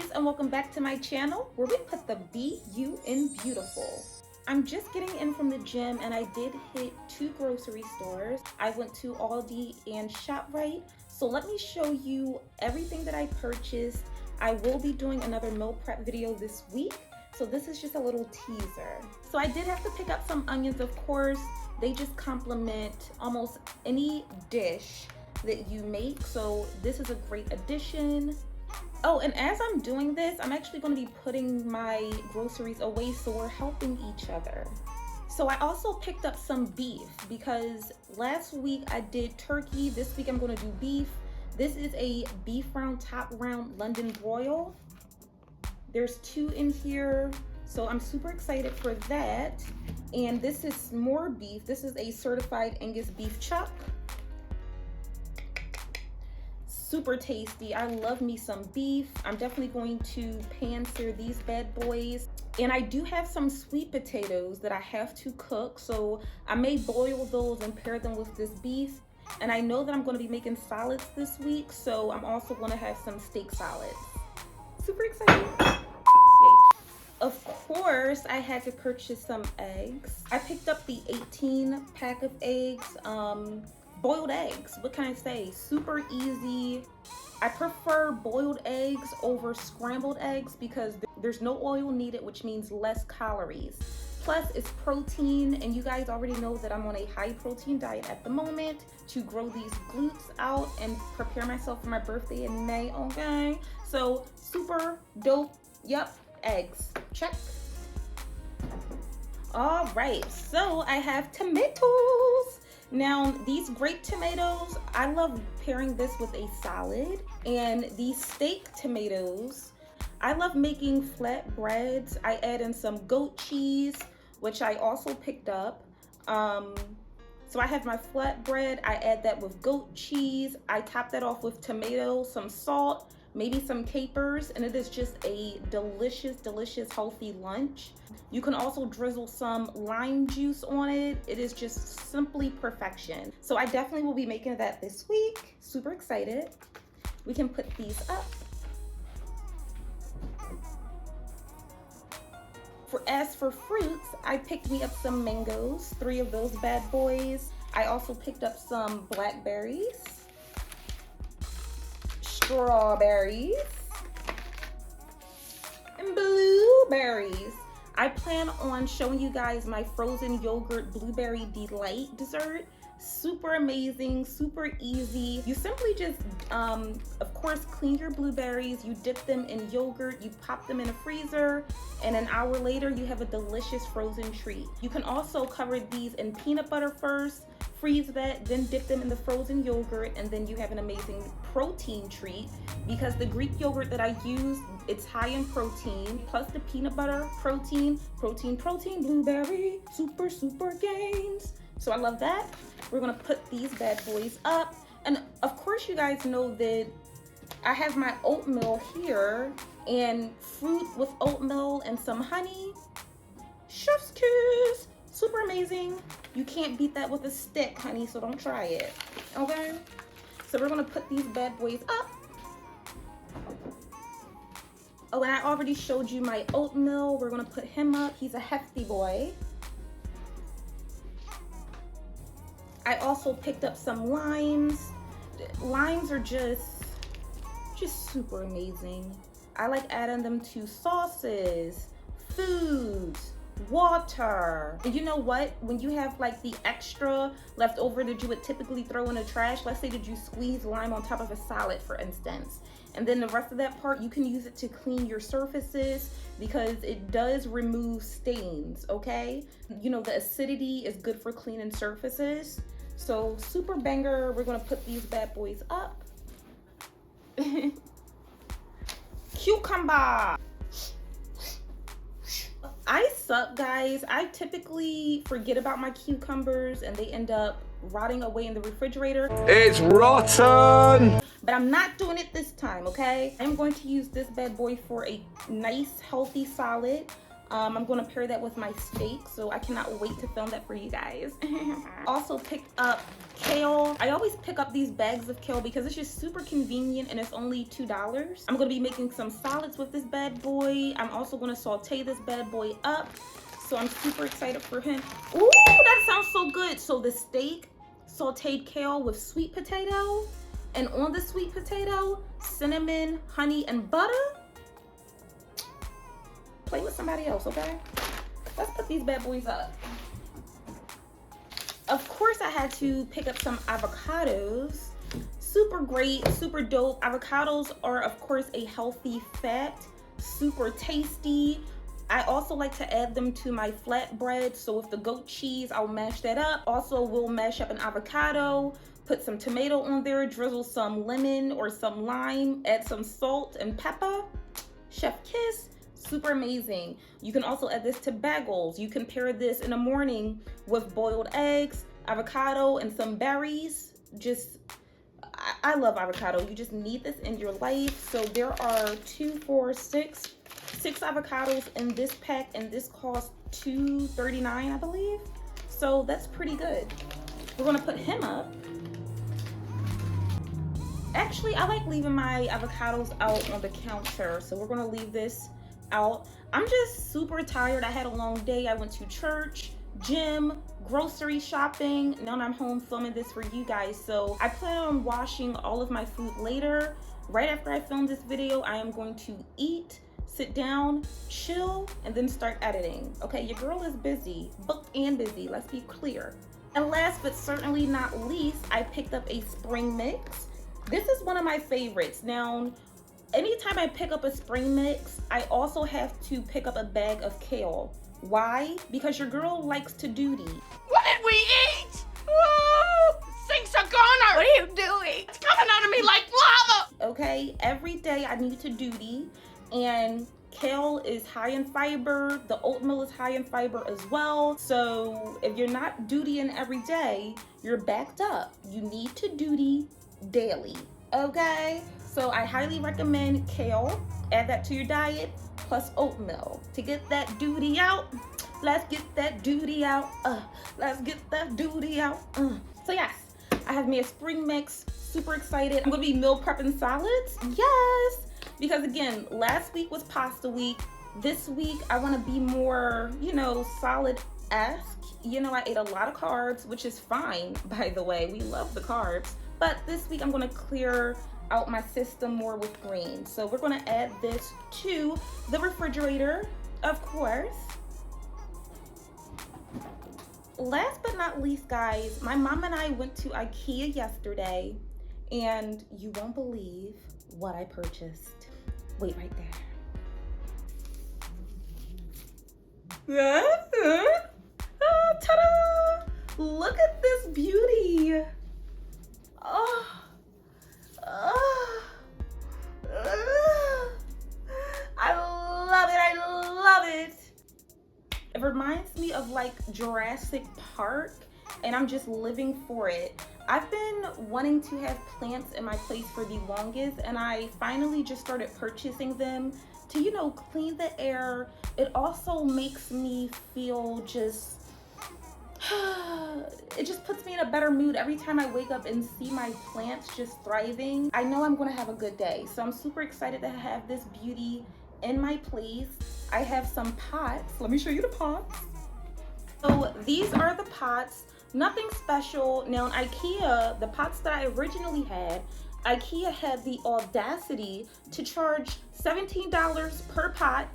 guys, and welcome back to my channel where we put the B-U in beautiful. I'm just getting in from the gym and I did hit 2 grocery stores. I went to Aldi and ShopRite. So let me show you everything that I purchased. I will be doing another meal prep video this week. So this is just a little teaser. So I did have to pick up some onions, of course. They just complement almost any dish that you make. So this is a great addition. Oh, and as I'm doing this, I'm actually going to be putting my groceries away so we're helping each other. So I also picked up some beef because last week I did turkey. This week I'm going to do beef. This is a beef round top round London broil. There's 2 in here, so I'm super excited for that. And this is more beef. This is a certified Angus beef chuck. Super tasty. I love me some beef. I'm definitely going to pan sear these bad boys. And I do have some sweet potatoes that I have to cook, so I may boil those and pair them with this beef. And I know that I'm going to be making salads this week, so I'm also going to have some steak salads. Super excited. Of course, I had to purchase some eggs. I picked up the 18 pack of eggs. Boiled eggs, what can I say? Super easy. I prefer boiled eggs over scrambled eggs because there's no oil needed, which means less calories. Plus, it's protein, and you guys already know that I'm on a high protein diet at the moment to grow these glutes out and prepare myself for my birthday in May, okay? So, super dope. Yep, eggs. Check. All right, so I have tomatoes. Now, these grape tomatoes, I love pairing this with a salad. And these steak tomatoes, I love making flatbreads. I add in some goat cheese, which I also picked up. So I have my flatbread, I add that with goat cheese. I top that off with tomatoes, some salt, maybe some capers, and it is just a delicious, delicious, healthy lunch. You can also drizzle some lime juice on it. It is just simply perfection. So I definitely will be making that this week. Super excited. We can put these up. As for fruits, I picked me up some mangoes, 3 of those bad boys. I also picked up some blackberries, strawberries, and blueberries. I plan on showing you guys my frozen yogurt blueberry delight dessert. Super amazing, super easy. You simply just, of course, clean your blueberries, you dip them in yogurt, you pop them in a freezer, and an hour later you have a delicious frozen treat. You can also cover these in peanut butter first, freeze that, then dip them in the frozen yogurt, and then you have an amazing protein treat because the Greek yogurt that I use, it's high in protein, plus the peanut butter, protein, blueberry, super gains. So I love that. We're gonna put these bad boys up. And of course you guys know that I have my oatmeal here, and fruit with oatmeal and some honey. Chef's kiss. Super amazing. You can't beat that with a stick, honey, so don't try it, okay? So we're gonna put these bad boys up. Oh, and I already showed you my oatmeal. We're gonna put him up. He's a hefty boy. I also picked up some limes. Limes are just super amazing. I like adding them to sauces, foods, water. And you know what? When you have like the extra left over that you would typically throw in the trash, let's say that you squeeze lime on top of a salad, for instance, and then the rest of that part, you can use it to clean your surfaces because it does remove stains, okay? You know, the acidity is good for cleaning surfaces. So super banger. We're gonna put these bad boys up. Cucumber. I suck, guys. I typically forget about my cucumbers and they end up rotting away in the refrigerator. It's rotten! But I'm not doing it this time, okay? I'm going to use this bad boy for a nice, healthy salad. I'm gonna pair that with my steak, so I cannot wait to film that for you guys. Also picked up kale. I always pick up these bags of kale because it's just super convenient and it's only $2. I'm gonna be making some salads with this bad boy. I'm also gonna saute this bad boy up. So I'm super excited for him. Ooh, that sounds so good. So the steak, sauteed kale with sweet potato, and on the sweet potato, cinnamon, honey, and butter. Play with somebody else, okay? Let's put these bad boys up. Of course, I had to pick up some avocados. Super great, super dope. Avocados are, of course, a healthy fat, super tasty. I also like to add them to my flatbread. So with the goat cheese, I'll mash that up. Also, we'll mash up an avocado, put some tomato on there, drizzle some lemon or some lime, add some salt and pepper. Chef kiss. Super amazing. You can also add this to bagels. You can pair this in the morning with boiled eggs, avocado, and some berries. I love avocado. You just need this in your life. So there are 6 avocados in this pack, and this costs $2.39, I believe. So that's pretty good. We're gonna put him up. Actually, I like leaving my avocados out on the counter, so we're gonna leave this out. I'm just super tired. I had a long day. I went to church, gym, grocery shopping. Now I'm home filming this for you guys. So I plan on washing all of my food later. Right after I film this video, I am going to eat, sit down, chill, and then start editing. Okay, your girl is busy, booked and busy, let's be clear. And last but certainly not least, I picked up a spring mix. This is one of my favorites. Now, anytime I pick up a spring mix, I also have to pick up a bag of kale. Why? Because your girl likes to duty. What did we eat? Oh, sinks are goner. What are you doing? It's coming out of me like lava. Okay, every day I need to duty, and kale is high in fiber. The oatmeal is high in fiber as well. So if you're not dutying every day, you're backed up. You need to duty daily, okay? So I highly recommend kale. Add that to your diet, plus oatmeal. To get that duty out, let's get that duty out. Let's get that duty out. So yes, I have made a spring mix. Super excited. I'm gonna be meal prepping salads. Yes, because again, last week was pasta week. This week, I wanna be more, salad-esque. I ate a lot of carbs, which is fine, by the way. We love the carbs. But this week, I'm gonna clear out my system more with greens. So we're gonna add this to the refrigerator, of course. Last but not least, guys, my mom and I went to IKEA yesterday, and you won't believe what I purchased. Wait right there. Ta-da! Look at this beauty. I love it. It reminds me of like Jurassic Park, and I'm just living for it. I've been wanting to have plants in my place for the longest, and I finally just started purchasing them to, clean the air. It also makes me feel it just puts me in a better mood every time I wake up and see my plants just thriving. I know I'm gonna have a good day. So I'm super excited to have this beauty in my place. I have some pots. Let me show you the pots. So these are the pots, nothing special. Now in IKEA, the pots that I originally had, IKEA had the audacity to charge $17 per pot.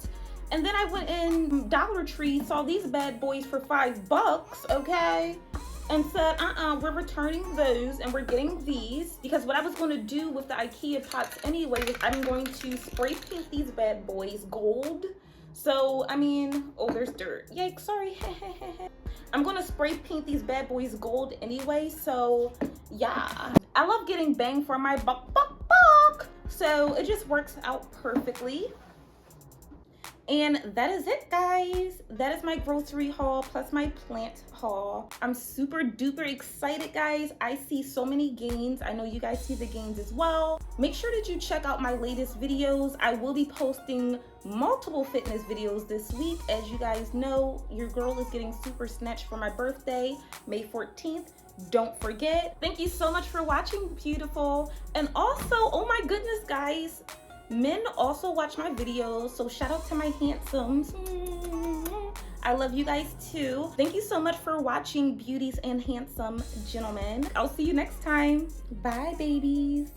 And then I went in Dollar Tree, saw these bad boys for $5, okay? And said, we're returning those and we're getting these, because what I was gonna do with the IKEA pots anyway was I'm going to spray paint these bad boys gold. So, there's dirt. Yikes, sorry. I'm gonna spray paint these bad boys gold anyway, so yeah. I love getting bang for my buck. So it just works out perfectly. And that is it, guys. That is my grocery haul plus my plant haul. I'm super duper excited, guys. I see so many gains. I know you guys see the gains as well. Make sure that you check out my latest videos. I will be posting multiple fitness videos this week. As you guys know, your girl is getting super snatched for my birthday, May 14th. Don't forget. Thank you so much for watching, beautiful. And also, oh my goodness, guys, men also watch my videos, so shout out to my handsomes. I love you guys too. Thank you so much for watching, beauties and handsome gentlemen. I'll see you next time. Bye, babies.